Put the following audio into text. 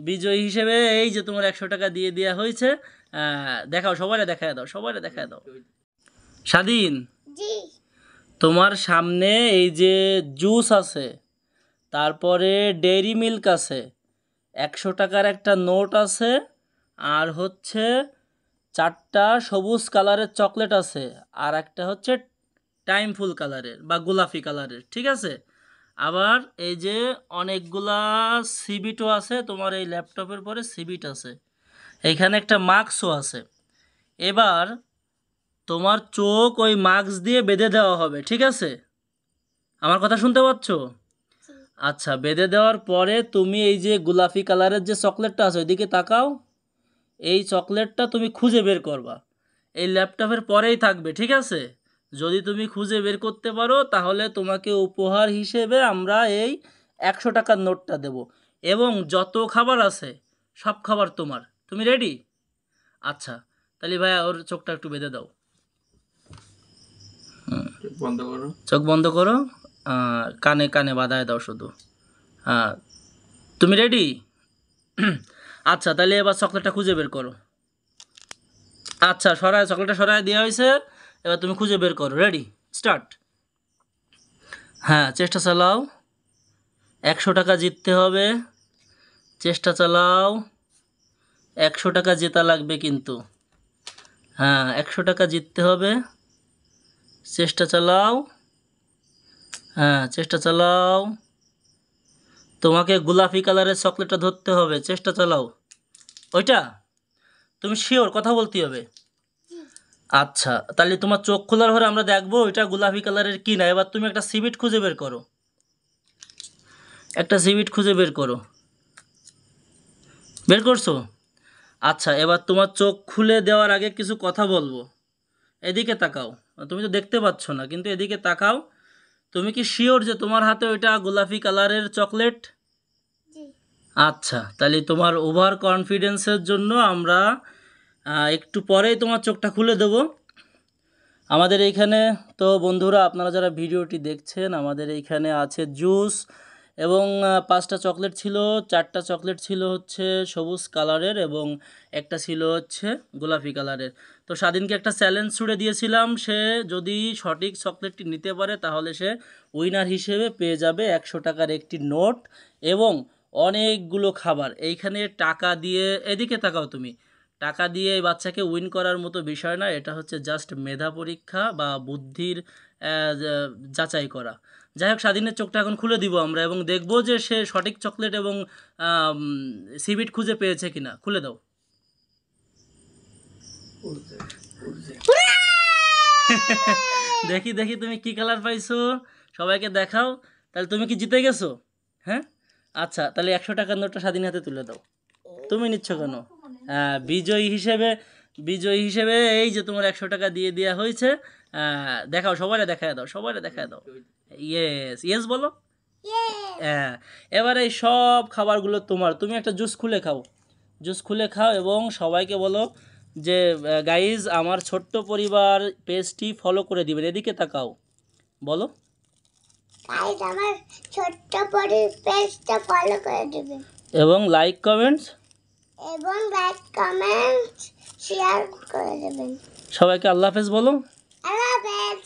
বিজয়ী হিসেবে এই যে তোমার 100 টাকা দিয়ে দেওয়া হয়েছে। দেখাও, সবাই দেখায় দাও, সবাই দেখায় দাও। স্বাধীন, তোমার সামনে এই যে জুস আছে, তারপরে ডেইরি মিল্ক আছে, 100 টাকার একটা নোট আছে, আর হচ্ছে 4টা সবুজ কালারের চকলেট আছে, আর একটা হচ্ছে টাইম ফুল কালারের বা গোলাপি কালারের, ঠিক আছে। আবার এই যে অনেকগুলা সিবিটও আছে, তোমার এই ল্যাপটপের পরে সিবিট আছে, এইখানে একটা মাস্কও আছে। এবার তোমার চোখ ওই মাস্ক দিয়ে বেঁধে দেওয়া হবে, ঠিক আছে? আমার কথা শুনতে পাচ্ছ? আচ্ছা, বেঁধে দেওয়ার পরে তুমি এই যে গোলাপি কালারের যে চকলেটটা আছে ওইদিকে তাকাও। এই চকলেটটা তুমি খুঁজে বের করবা, এই ল্যাপটপের পরেই থাকবে, ঠিক আছে? যদি তুমি খুঁজে বের করতে পারো তাহলে তোমাকে উপহার হিসেবে আমরা এই 100 টাকার নোটটা দেব, এবং যত খাবার আছে সব খাবার তোমার। তুমি রেডি? আচ্ছা, তাহলে ভাইয়া ওর চোখটা একটু বেঁধে দাও। বন্ধ করো, চোখ বন্ধ করো, কানে কানে বাঁধায় দাও শুধু। তুমি রেডি? আচ্ছা, তাহলে এবার চকলেটটা খুঁজে বের করো। আচ্ছা, চকলেটটা সরায় দেওয়া হয়েছে, এবার তুমি খুঁজে বের করো। Ready, start. হ্যাঁ, চেষ্টা চালাও, 100 টাকা জিততে হবে, চেষ্টা চালাও, 100 টাকা জেতা লাগবে কিন্তু। হ্যাঁ, 100 টাকা জিততে হবে, চেষ্টা চালাও, হ্যাঁ চেষ্টা চালাও। তোমাকে গোলাপি কালারের চকলেটটা ধরতে হবে, চেষ্টা চালাও। ওইটা তুমি শিওর? কথা বলতে হবে। আচ্ছা, তাহলে তোমার চোখ খোলার পরে আমরা দেখবো ওইটা গোলাপি কালারের কি না। এবার তুমি একটা সিবিট খুঁজে বের করো, একটা সিবিট খুঁজে বের করো। বের করছো? আচ্ছা, এবার তোমার চোখ খুলে দেওয়ার আগে কিছু কথা বলবো। এদিকে তাকাও, তুমি তো দেখতে পাচ্ছ না, কিন্তু এদিকে তাকাও। তুমি কি শিওর যে তোমার হাতে ওইটা গোলাপি কালারের চকলেট? আচ্ছা, তাহলে তোমার ওভার কনফিডেন্সের জন্য আমরা একটু পরেই তোমার চোখটা খুলে দেব। আমাদের এইখানে তো বন্ধুরা, আপনারা যারা ভিডিওটি দেখছেন, আমাদের এইখানে আছে জুস, এবং 5টা চকলেট ছিল, 4টা চকলেট ছিল হচ্ছে সবুজ কালারের, এবং একটা ছিল হচ্ছে গোলাপি কালারের। তো স্বাধীনকে একটা চ্যালেঞ্জ ছুড়ে দিয়েছিলাম, সে যদি সঠিক চকলেটটি নিতে পারে তাহলে সে উইনার হিসেবে পেয়ে যাবে 100 টাকার একটি নোট এবং অনেকগুলো খাবার। এইখানে টাকা দিয়ে, এদিকে তাকাও তুমি, টাকা দিয়ে এই বাচ্চাকে উইন করার মতো বিষয় না, এটা হচ্ছে জাস্ট মেধা পরীক্ষা বা বুদ্ধির যাচাই করা। যাই হোক, স্বাধীনের চোখটা এখন খুলে দিব আমরা, এবং দেখব যে সে সঠিক চকলেট এবং সিবিট খুঁজে পেয়েছে কিনা। খুলে দাও। দেখি দেখি তুমি কি কালার পাইছো, সবাইকে দেখাও। তাহলে তুমি কি জিতে গেছো? হ্যাঁ, আচ্ছা, তাহলে 100 টাকার নোটটা স্বাধীন হাতে তুলে দাও। তুমি নিচ্ছ কেন? বিজয়ী হিসেবে এই যে তোমার 100 টাকা দিয়ে দেওয়া হয়েছে। দেখাও, সবাই দেখায় দাও, সবাই দেখায় দাও। ইয়েস ইয়েস বলো। হ্যাঁ, এবারে এই সব খাবারগুলো তোমার। তুমি একটা জুস খুলে খাও, জুস খুলে খাও, এবং সবাইকে বলো যে গাইজ, আমার ছোট্ট পরিবার পেজটি ফলো করে দিবেন। এদিকে তাকাও, বলো গাইজ, আমার ছোট্ট পরিবার পেজটা ফলো করে দিবেন, এবং লাইক কমেন্টস শেয়ার করে দেবেন। সবাইকে আল্লাহ হাফেজ বলো। আল্লাহ হাফেজ।